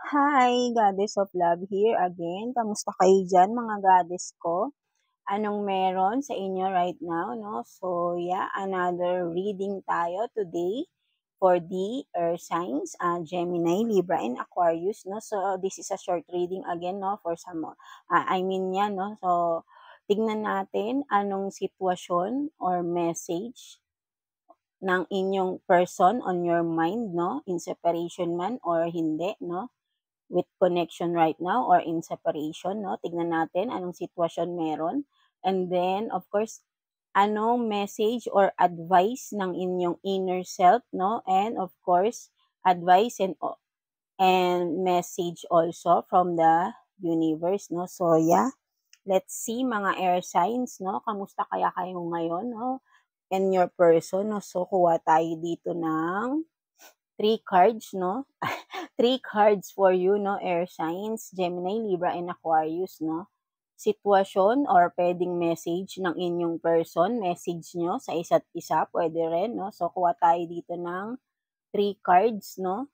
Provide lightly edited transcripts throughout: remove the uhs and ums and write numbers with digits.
Hi, Goddess of Love here again. Kamusta kayo dyan, mga goddess ko? Anong meron sa inyo right now, no? So, yeah, another reading tayo today for the Earth signs, Gemini, Libra, and Aquarius, no? So, this is a short reading again, no? For some, yan, no? So, tignan natin anong sitwasyon or message ng inyong person on your mind, no? In separation man or hindi, no? With connection right now or in separation, no? Tignan natin anong sitwasyon meron. And then, of course, anong message or advice ng inyong inner self, no? And of course, advice and message also from the universe, no? So, yeah, let's see mga air signs, no? Kamusta kaya kayo ngayon, no? And your person, no? So, kuha tayo dito ng 3 cards, no? 3 cards for you, no? Air signs, Gemini, Libra, and Aquarius, no? Sitwasyon or pwedeng message ng inyong person, message nyo sa isa't isa, pwede rin, no? So, kuha tayo dito ng 3 cards, no?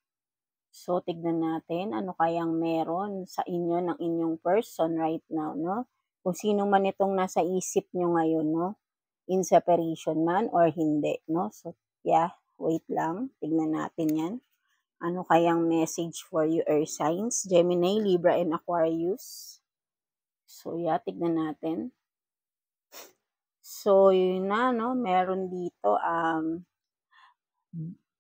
So, tignan natin ano kayang meron sa inyo ng inyong person right now, no? Kung sino man itong nasa isip nyo ngayon, no? In separation man or hindi, no? So, yeah, wait lang. Tignan natin yan. Ano kayang message for you, Earth signs, Gemini, Libra, and Aquarius? So, yeah, tignan natin. So, yun na, no? Meron dito,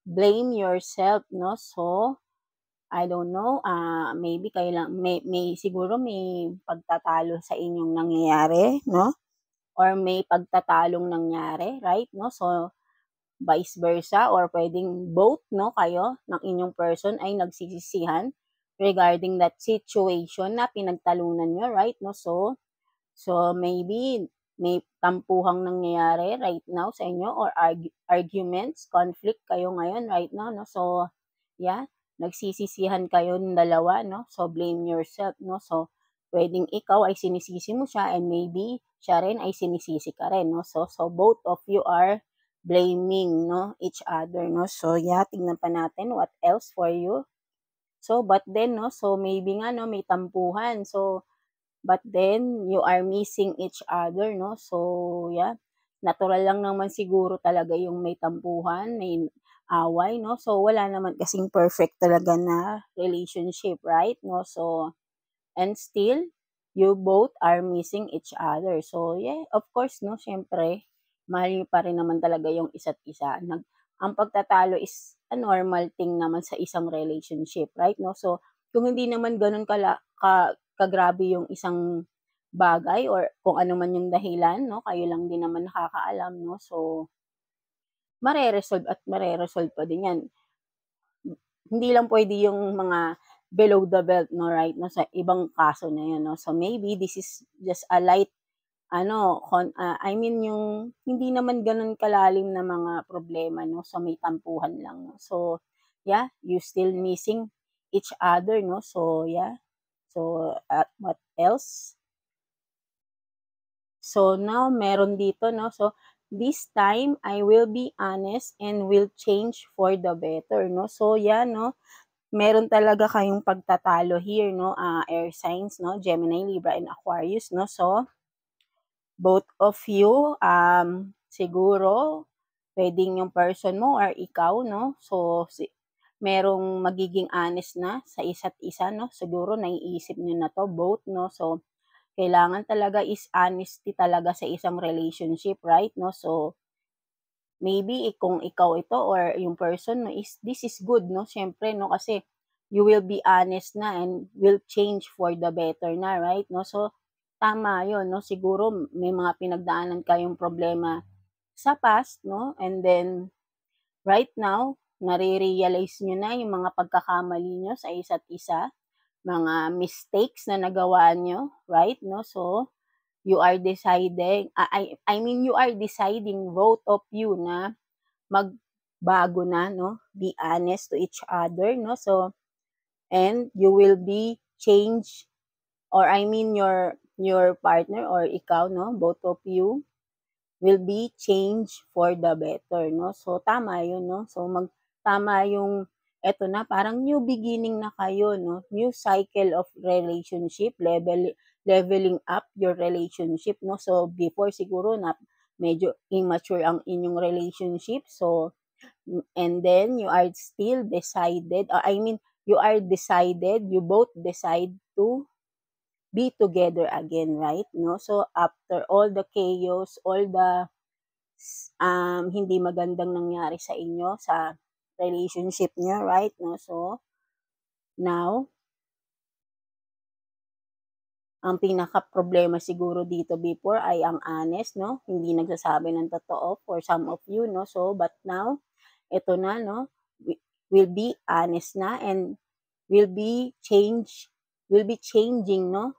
blame yourself, no? So, I don't know, maybe siguro may pagtatalo sa inyong nangyayari, no? Or may pagtatalong nangyari, right? No? So, vice versa or pwedeng both, no, kayo ng inyong person ay nagsisisihan regarding that situation na pinagtalunan nyo, right? No? So maybe may tampuhang nangyayari right now sa inyo or arguments, conflict kayo ngayon right now, no? So, yeah, nagsisisihan kayo ng dalawa, no? So, blame yourself, no? So, pwedeng ikaw ay sinisisi mo siya and maybe siya rin ay sinisisi ka rin, no? So both of you are blaming, no, each other, no? So, yeah, tingnan pa natin what else for you. So, but then, no, so maybe nga, no, may tampuhan. So, but then, you are missing each other, no? So, yeah, natural lang naman siguro talaga yung may tampuhan, may away, no? So, wala naman kasing perfect talaga na relationship, right? No? So, and still, you both are missing each other. So, yeah, of course, no, syempre, mahal niyo pa rin naman talaga yung isa't isa. Ang pagtatalo is a normal thing naman sa isang relationship, right? No? So, kung hindi naman ganun kagrabe yung isang bagay or kung ano man yung dahilan, no? Kayo lang din naman nakakaalam, no? So, mareresolve pa din yan. Hindi lang pwede yung mga below the belt, no, right? No, sa ibang kaso na yun, no? So, maybe this is just a light, yung hindi naman ganun kalalim na mga problema, no? So, may tampuhan lang, no? So, yeah, you still missing each other, no? So, yeah. So, what else? So, now, meron dito, no? So, this time, I will be honest and will change for the better, no? So, yeah, no? Meron talaga kayong pagtatalo here, no? Air signs, no? Gemini, Libra, and Aquarius, no? So, both of you, siguro, pwedeng yung person mo or ikaw, no? So, merong magiging honest na sa isa't isa, no? Siguro, naiisip nyo na to, both, no? So, kailangan talaga is honesty talaga sa isang relationship, right? No? So, maybe kung ikaw ito or yung person, no, is this is good, no? Syempre, no? Kasi, you will be honest na and will change for the better na, right? No? So, tama yun, no? Siguro, may mga pinagdaanan kayong problema sa past, no? And then, right now, nare-realize nyo na yung mga pagkakamali nyo sa isa't isa, mga mistakes na nagawa nyo, right? No? So, you are deciding, you are deciding both of you na magbago na, no? Be honest to each other, no? So, and you will be changed, or your partner or ikaw, no? Both of you will be changed for the better, no? So, tama yun, no? So, tama yung eto na, parang new beginning na kayo, no? New cycle of relationship, leveling up your relationship, no? So, before siguro na medyo immature ang inyong relationship. So, and then you are still decided, you both decide to be together again, right? No? So, after all the chaos, all the hindi magandang nangyari sa inyo, sa relationship niyo, right? No? So, now, ang pinaka-problema siguro dito before ay ang honest, no? Hindi nagsasabi ng totoo for some of you, no? So, but now, ito na, no? Will be honest na and will be changing, no?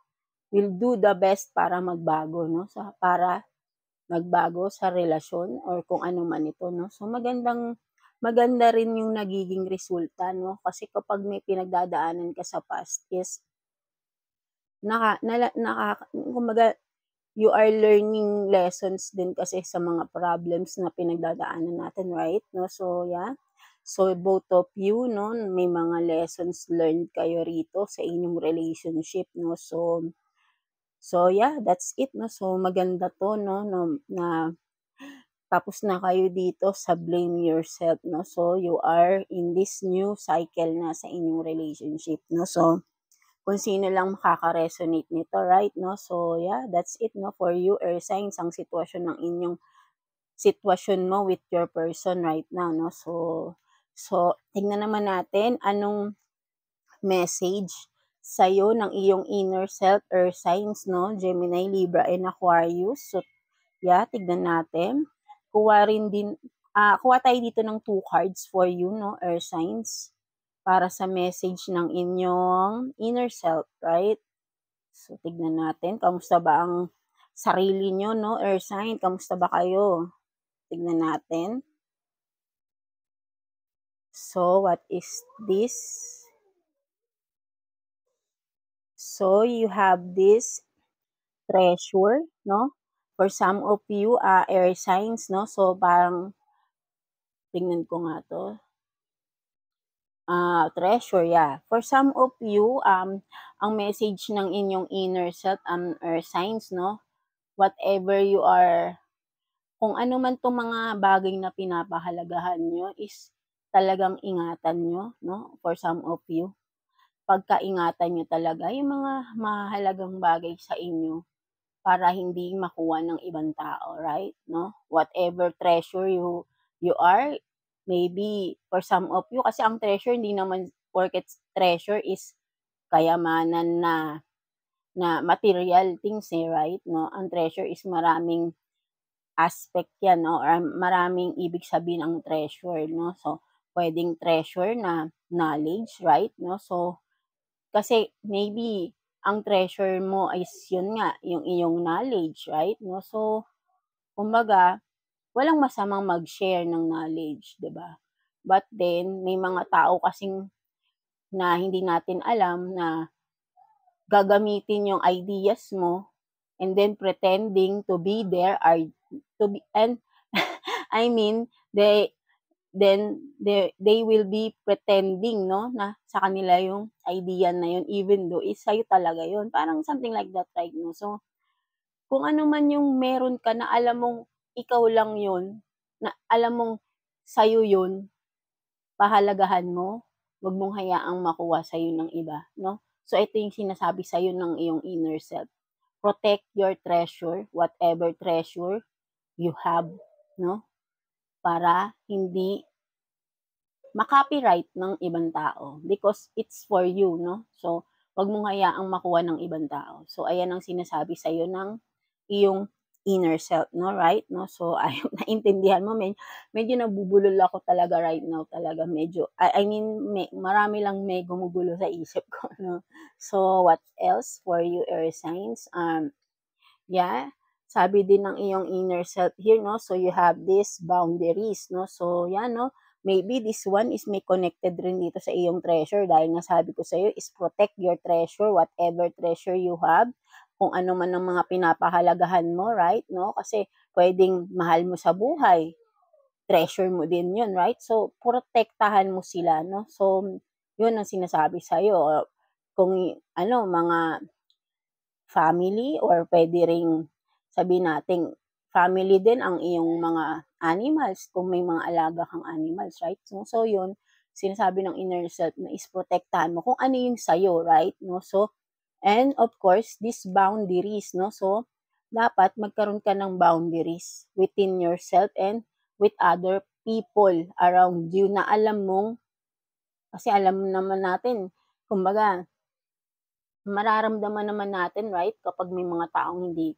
Will do the best para magbago, no? So, para magbago sa relasyon or kung ano man ito, no? So, maganda rin yung nagiging resulta, no? Kasi kapag may pinagdadaanan ka sa past is kumbaga, you are learning lessons din kasi sa mga problems na pinagdadaanan natin, right? No? So, yeah. So, both of you, no, may mga lessons learned kayo rito sa inyong relationship, no? So yeah, that's it, no? So, maganda to, no, na tapos na kayo dito sa blame yourself, no? So, you are in this new cycle na sa inyong relationship, no? So, kung sino lang makaka-resonate nito, right, no? So, yeah, that's it, no, for you, Earth signs, ang sitwasyon mo with your person right now, no? So, tingnan naman natin anong message sa'yo ng iyong inner self, Earth signs, no? Gemini, Libra, and Aquarius. So, yeah, tignan natin. Kuha tayo dito ng 2 cards for you, no, Earth signs, para sa message ng inyong inner self, right? So, tignan natin, kamusta ba ang sarili nyo, no, Earth sign? Kamusta ba kayo? Tignan natin. So, what is this? So, you have this treasure, no? For some of you, air signs, no? So, parang, tingnan ko nga to. Treasure, yeah. For some of you, ang message ng inyong inner self, air signs, no? Whatever you are, kung ano man itong mga bagay na pinapahalagahan nyo is talagang ingatan nyo, no? For some of you. Pagkaingatan nyo talaga yung mga mahalagang bagay sa inyo para hindi makuha ng ibang tao, right? No? Whatever treasure you are, maybe for some of you, kasi ang treasure, hindi naman porket treasure is kayamanan na material things, right? No? Ang treasure is maraming aspect yan, no? Or maraming ibig sabihin ang treasure, no? So, pwedeng treasure na knowledge, right? No? So, kasi maybe ang treasure mo is yun nga, yung iyong knowledge, right? No? So, kumbaga, walang masamang mag-share ng knowledge, 'di ba? But then, may mga tao kasing na hindi natin alam na gagamitin yung ideas mo and then pretending to be there and I mean, they will be pretending, no, na sa kanila yung idea na yun, even though is sa'yo talaga yun. Parang something like that, right, no? So, kung ano man yung meron ka na alam mong ikaw lang yun, na alam mong sa'yo yun, pahalagahan mo, wag mong hayaang makuha sa'yo ng iba, no? So, ito yung sinasabi sa'yo ng iyong inner self. Protect your treasure, whatever treasure you have, no? Para hindi ma-copyright ng ibang tao because it's for you, no? So, wag mong hayaang makuha ng ibang tao. So, ayan ang sinasabi sa iyo ng iyong inner self, no? Right? No? So, ayun, naintindihan mo, medyo nabubulol ako talaga right now, talaga medyo, I mean, marami lang may gumugulo sa isip ko, no? So, what else for you, air signs? Yeah, sabi din ng iyong inner self here, no? So, you have these boundaries, no? So, yeah, no? Maybe this one is may connected rin dito sa iyong treasure dahil nga sabi ko sa iyo is protect your treasure, whatever treasure you have, kung ano man ang mga pinapahalagahan mo, right? No? Kasi pwedeng mahal mo sa buhay, treasure mo din yun, right? So, protektahan mo sila, no? So, yun ang sinasabi sa'yo. Kung, mga family or pwede ring sabihin nating family din ang iyong mga animals kung may mga alaga kang animals, right? So yun, sinasabi ng inner self na is protektahan mo kung ano yung sa'yo, right? No? So, and of course, these boundaries, no? So, dapat magkaroon ka ng boundaries within yourself and with other people around you na alam mong, kasi alam naman natin, kumbaga, mararamdaman naman natin, right, kapag may mga taong hindi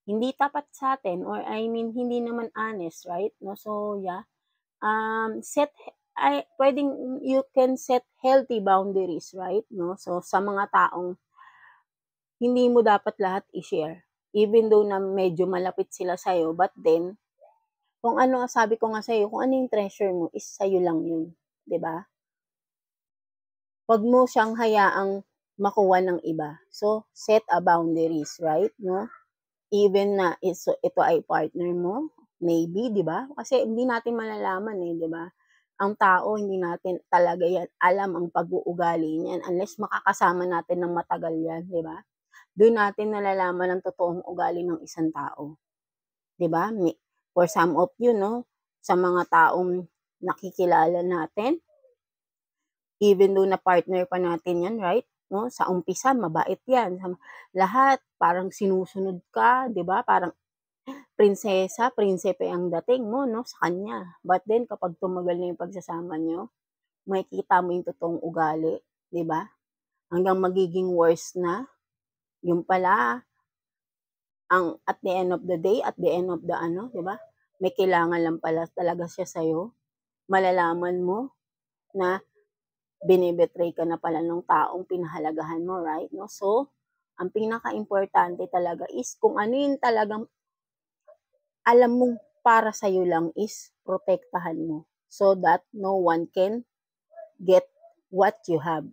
hindi tapat sa atin or I mean, hindi naman honest, right? No, so yeah. Set ay puwedeng you can set healthy boundaries, right? No? So sa mga taong hindi mo dapat lahat i-share. Even though na medyo malapit sila sa'yo, but then kung ano, sabi ko nga sa'yo, kung ano yung treasure mo is sa'yo lang yun, 'di ba? Wag mo siyang hayaang makuha ng iba. So, set a boundaries, right? No? Even na ito ay partner mo, maybe, di ba? Kasi hindi natin malalaman eh, di ba? Ang tao, hindi natin talaga yan alam ang pag-uugali niyan unless makakasama natin ng matagal yan, di ba? Doon natin nalalaman ang totoong ugali ng isang tao. Di ba? For some of you, no? Sa mga taong nakikilala natin, even though na partner pa natin yan, right? No, sa umpisa mabait yan. Lahat parang sinusunod ka, 'di ba? Parang prinsesa, prinsipe ang dating mo, no, sa kanya. But then kapag tumagal na yung pagsasama nyo, makikita mo yung totoong ugali, 'di ba? Hanggang magiging worse na. Yung pala ang at the end of the day, at the end of the 'di ba? May kailangan lang pala talaga siya sa malalaman mo na binebetray ka na pala ng taong pinahalagahan mo, right? No? So, ang pinaka-importante talaga is kung ano yung talagang alam mong para sa'yo lang is protektahan mo so that no one can get what you have,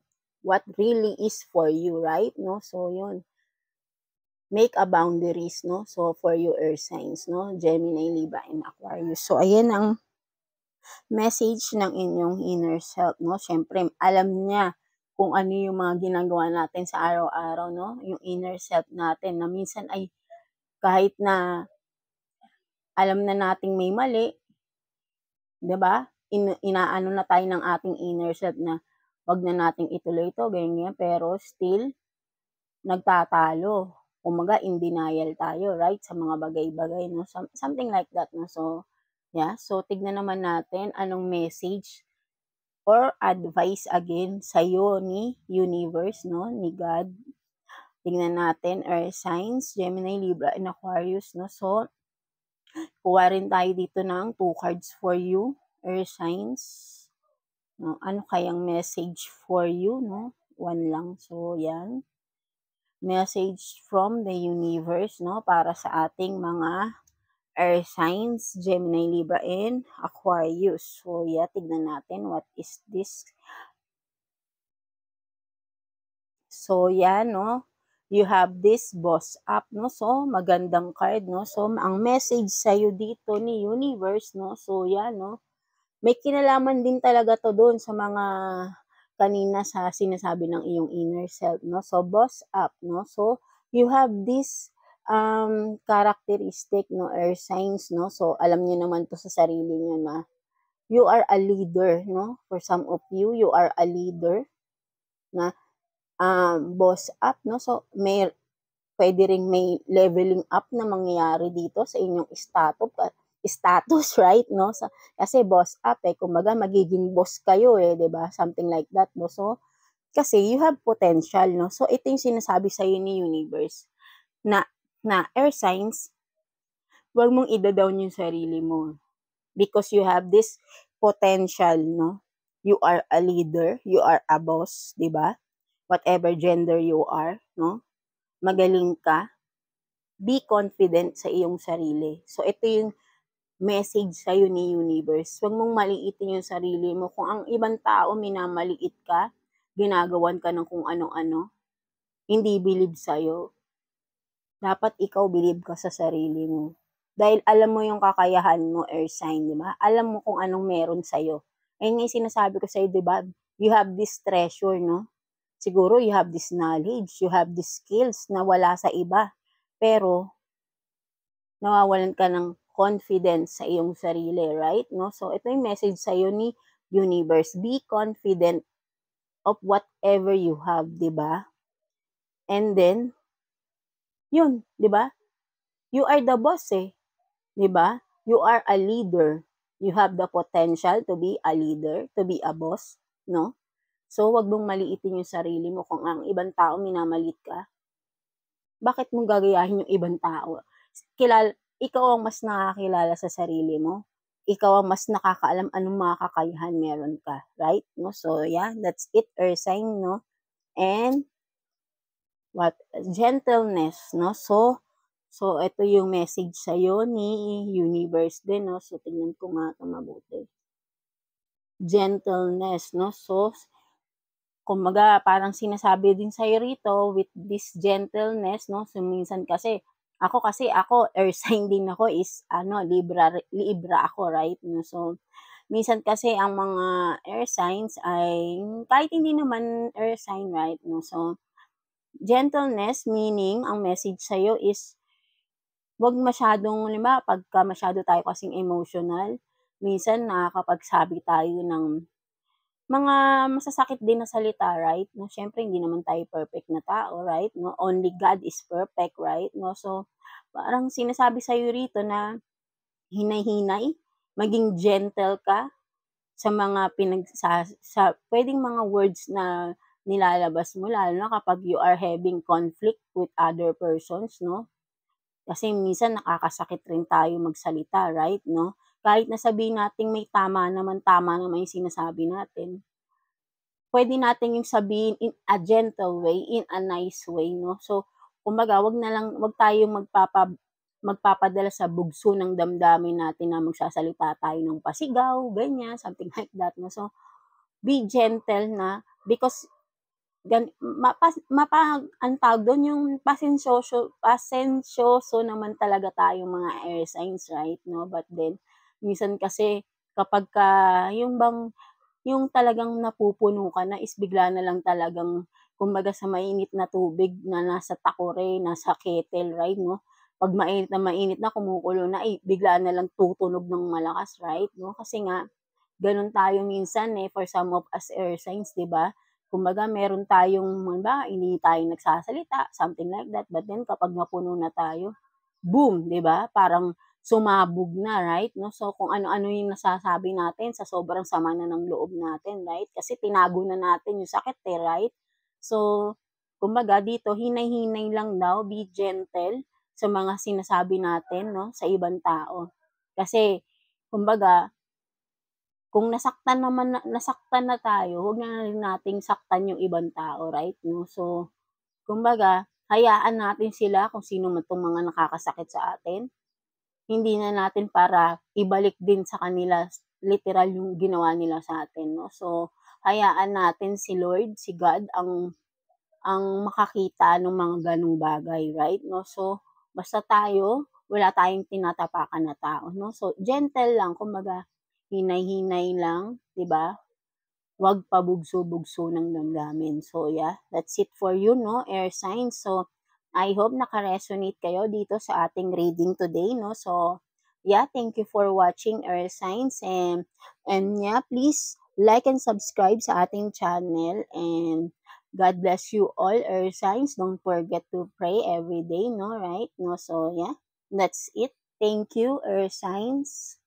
what really is for you, right? No? So, yun. Make a boundaries, no? So, for you earth signs, no? Gemini, Libra, and Aquarius. So, ayan ang message ng inyong inner self, no? Siyempre, alam niya kung ano yung mga ginagawa natin sa araw-araw, no? Yung inner self natin na minsan ay kahit na alam na nating may mali, 'di ba? Inaano na tayo ng ating inner self na wag na nating ituloy ito, ganyan, pero still nagtatalo. Kumaga in denial tayo, right? Sa mga bagay-bagay, no? Something like that, no? So, yeah. So, tignan naman natin anong message or advice again sa'yo ni universe, no? Ni God. Tingnan natin, Earth signs, Gemini, Libra, and Aquarius, no? So, kuha rin tayo dito ng 2 cards for you, Earth signs. No? Ano kayang message for you, no? 1 lang. So, yan. Message from the universe, no? Para sa ating mga Earth signs, Gemini, Libra, and Aquarius. So, yeah, tignan natin what is this. So, yan, no? You have this boss up, no? So, magandang card, no? So, ang message sa'yo dito ni universe, no? So, yan, no? May kinalaman din talaga to doon sa mga kanina sa sinasabi ng iyong inner self, no? So, boss up, no? So, you have this characteristic, no? Earth signs, no? So, alam niyo naman to sa sarili niyo na you are a leader, no? For some of you, you are a leader na boss up, no? So, pwede ring may leveling up na mangyayari dito sa inyong status, right, no? Kasi boss up, kumbaga magiging boss kayo, 'di ba? Something like that, no? So, kasi you have potential, no? So, ito yung sinasabi sa ni universe na air signs, wag mong ida-down yung sarili mo because you have this potential, no? You are a leader, you are a boss, 'di ba? Whatever gender you are, no? Magaling ka, be confident sa iyong sarili. So, ito yung message sa'yo ni universe. Huwag mong maliitin yung sarili mo. Kung ang ibang tao minamaliit ka, ginagawan ka ng kung ano-ano, hindi believe sa'yo. Dapat ikaw believe ka sa sarili mo. Dahil alam mo yung kakayahan mo, earth sign, di ba? Alam mo kung anong meron sa'yo. Ayun nga yung sinasabi ko sa'yo, di ba? You have this treasure, no? Siguro you have this knowledge, you have these skills na wala sa iba. Pero, nawawalan ka ng confidence sa iyong sarili, right? No? So, ito yung message sa'yo ni universe. Be confident of whatever you have, di ba? And then, yun, di ba? You are the boss eh. 'Di ba? You are a leader. You have the potential to be a leader, to be a boss, no? So, wag mong maliitin yung sarili mo kung ang ibang tao minamalit ka. Bakit mong gagayahin yung ibang tao? Ikaw ang mas nakakilala sa sarili mo. Ikaw ang mas nakakaalam anong mga kakayahan meron ka, right? No? So, yeah, that's it, earth sign, no? And gentleness, no? So, ito yung message sa'yo ni universe din, no? So, tingnan ko nga ito mabuti. Gentleness, no? So, kumbaga, parang sinasabi din sa'yo rito, with this gentleness, no? So, minsan kasi, ako, earth sign din ako is, Libra ako, right? No? So, minsan kasi ang mga air signs ay, kahit hindi naman earth sign, right? No? So, gentleness, meaning, ang message sa'yo is, wag masyadong, halimbawa, pagka masyado tayo kasing emotional, minsan nakakapagsabi tayo ng mga masasakit din na salita, right? No, syempre hindi naman tayo perfect na tao, right? No, only God is perfect, right? No, so parang sinasabi sa iyo rito na hinay-hinay, maging gentle ka sa mga pwedeng mga words na nilalabas mo, lalo na kapag you are having conflict with other persons, no? Kasi minsan nakakasakit rin tayo magsalita, right, no? Kahit na sabihin nating may tama naman yung sinasabi natin, pwede natin yung sabihin in a gentle way, in a nice way, no? So, kumbaga, wag tayong magpapadala sa bugso ng damdamin natin na magsasalita tayo ng pasigaw, ganyan, something like that, no? So, be gentle na because ang tawag doon, yung pasensyoso naman talaga tayong mga air signs, right? No? But then, minsan kasi, kapag yung talagang napupuno ka na is bigla na lang talagang, kumbaga sa mainit na tubig na nasa takore, nasa kettle, right? No? Pag mainit na, kumukulo na, bigla na lang tutunog ng malakas, right? No? Kasi nga, ganun tayo minsan for some of us air signs, di ba? Kumbaga, meron tayong, hindi tayo nagsasalita, something like that. But then, kapag napuno na tayo, boom, di ba? Parang sumabog na, right? No? So, kung ano-ano yung nasasabi natin sa sobrang sama na ng loob natin, right? Kasi tinago na natin yung sakit, right? So, kumbaga, dito, hinay-hinay lang daw, be gentle sa mga sinasabi natin, no? Sa ibang tao. Kasi, kumbaga, kung nasaktan na tayo, huwag na rin nating saktan yung ibang tao, right? No? So, kumbaga, hayaan natin sila kung sino man itong mga nakakasakit sa atin. Hindi na natin para ibalik din sa kanila literal yung ginawa nila sa atin, no? So, hayaan natin si Lord, si God, ang makakita ng mga ganong bagay, right? No? So, basta tayo, wala tayong tinatapakan na tao, no? So, gentle lang, kumbaga, hinay-hinay lang, 'di ba? Wag pabugso-bugso ng damdamin. So, yeah, that's it for you, no, air signs. So, I hope naka-resonate kayo dito sa ating reading today, no? So, yeah, thank you for watching air signs and yeah, please like and subscribe sa ating channel and God bless you all, air signs. Don't forget to pray every day, no, right? No, so yeah, that's it. Thank you, earth signs.